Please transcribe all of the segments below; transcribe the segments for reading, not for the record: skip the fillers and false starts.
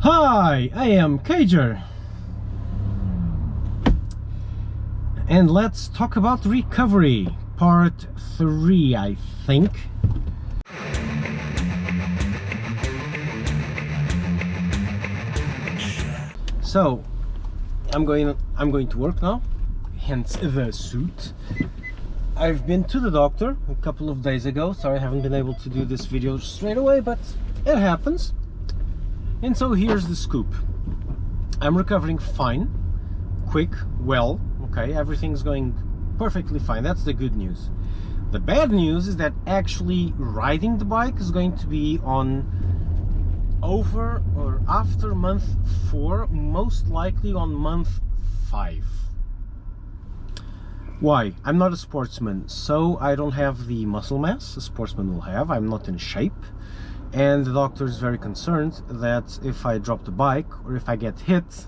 Hi, I am Cager, and let's talk about recovery, part 3, I think. So, I'm going to work now, hence the suit. I've been to the doctor a couple of days ago. Sorry I haven't been able to do this video straight away, but it happens. And so here's the scoop. I'm recovering fine, quick, well, okay, everything's going perfectly fine. That's the good news. The bad news is that actually riding the bike is going to be on over or after month 4, most likely on month 5. Why? I'm not a sportsman, so I don't have the muscle mass a sportsman will have. I'm not in shape. And the doctor is very concerned that if I drop the bike or if I get hit,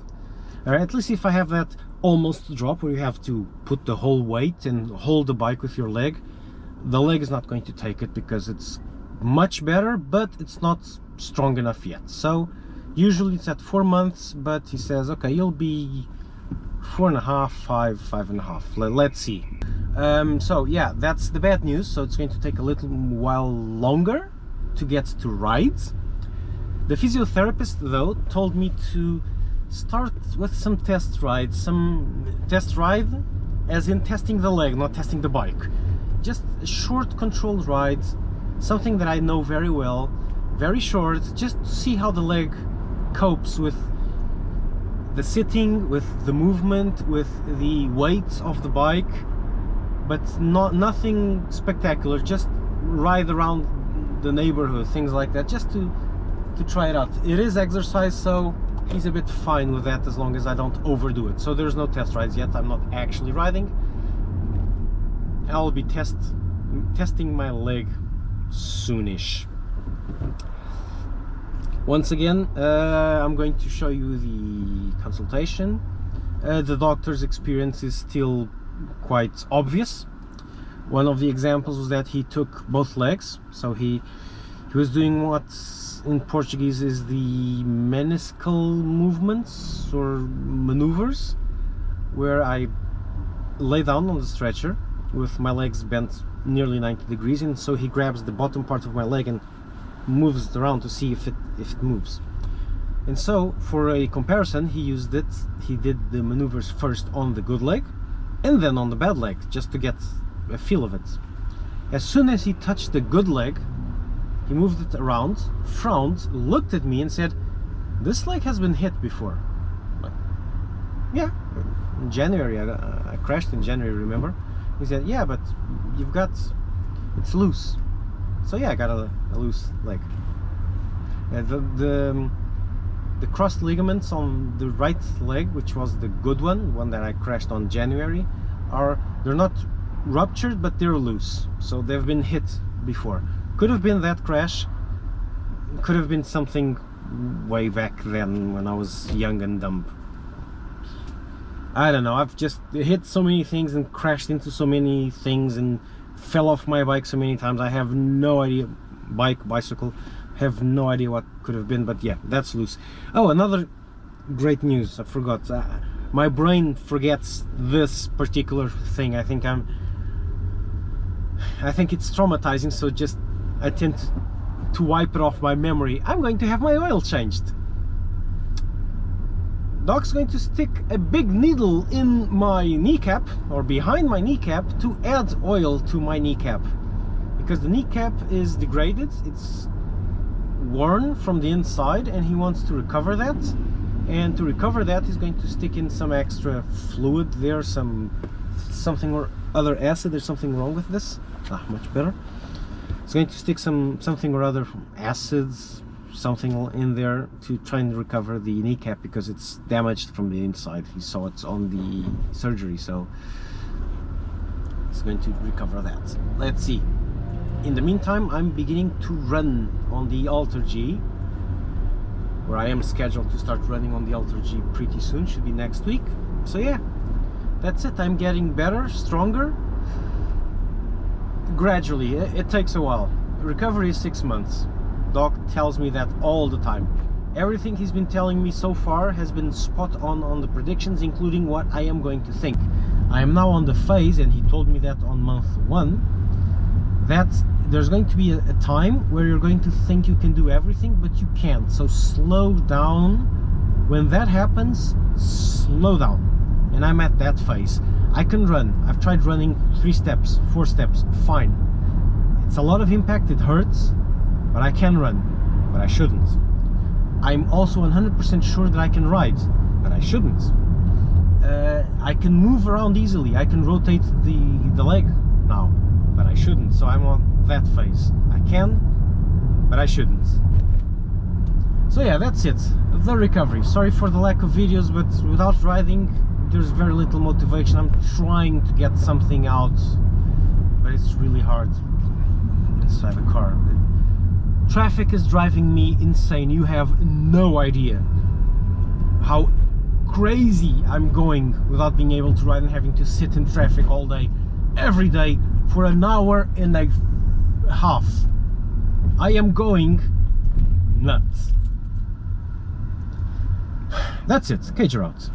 or at least if I have that almost drop where you have to put the whole weight and hold the bike with your leg, the leg is not going to take it because it's much better, but it's not strong enough yet. So usually it's at 4 months, but he says, okay, you'll be 4.5, 5.5. Let's see. So yeah, that's the bad news. So it's going to take a little while longer to get to ride. The physiotherapist though told me to start with some test ride as in testing the leg, not testing the bike. Just a short controlled ride, something that I know very well, very short, just to see how the leg copes with the sitting, with the movement, with the weight of the bike, but nothing spectacular. Just ride around the neighborhood, things like that, just to try it out. It is exercise, so he's a bit fine with that as long as I don't overdo it. So there's no test rides yet. I'm not actually riding. I'll be testing my leg soonish. Once again, I'm going to show you the consultation. The doctor's experience is still quite obvious. One of the examples was that he took both legs, so he was doing what in Portuguese is the meniscal movements or maneuvers, where I lay down on the stretcher with my legs bent nearly 90 degrees, and so he grabs the bottom part of my leg and moves it around to see if it moves. And so for a comparison, he did the maneuvers first on the good leg and then on the bad leg, just to get a feel of it. As soon as he touched the good leg, he moved it around, frowned, looked at me and said, "This leg has been hit before." Like, yeah, in January, I crashed in January, remember? He said, yeah, but it's loose. So yeah, I got a loose leg. The crossed ligaments on the right leg, which was the good one that I crashed on January, they're not ruptured, but they're loose, so they've been hit before. Could have been that crash, could have been something way back then when I was young and dumb. I don't know, I've just hit so many things and crashed into so many things and fell off my bike so many times. I have no idea. Bicycle, have no idea what could have been, but yeah, that's loose. Oh, another great news, I forgot. My brain forgets this particular thing. I think it's traumatizing, so I tend to wipe it off my memory. I'm going to have my oil changed. Doc's going to stick a big needle in my kneecap, or behind my kneecap, to add oil to my kneecap, because the kneecap is degraded, it's worn from the inside, and he wants to recover that. And to recover that, he's going to stick in some extra fluid there, something or other acid. There's something wrong with this. Much better. He's going to stick something or other acids, something in there, to try and recover the kneecap, because it's damaged from the inside. He saw it on the surgery, so he's going to recover that. Let's see. In the meantime, I'm beginning to run on the Alter G, where I am scheduled to start running on the Alter G pretty soon. Should be next week. So yeah, that's it. I'm getting better, stronger, gradually. It takes a while. Recovery is 6 months. Doc tells me that all the time. Everything he's been telling me so far has been spot on the predictions, including what I am going to think. I am now on the phase, and he told me that on month 1, that there's going to be a time where you're going to think you can do everything, but you can't. So slow down. When that happens, slow down. And I'm at that phase. I can run. I've tried running 3 steps, 4 steps, fine. It's a lot of impact, it hurts, but I can run, but I shouldn't. I'm also 100% sure that I can ride, but I shouldn't. I can move around easily. I can rotate the leg now, but I shouldn't. So I'm on that phase. I can, but I shouldn't. So yeah, that's it. The recovery. Sorry for the lack of videos, but without riding, there's very little motivation. I'm trying to get something out, but it's really hard inside the car. Traffic is driving me insane. You have no idea how crazy I'm going without being able to ride and having to sit in traffic all day, every day, for an hour and a half. I am going nuts. That's it. Cager out.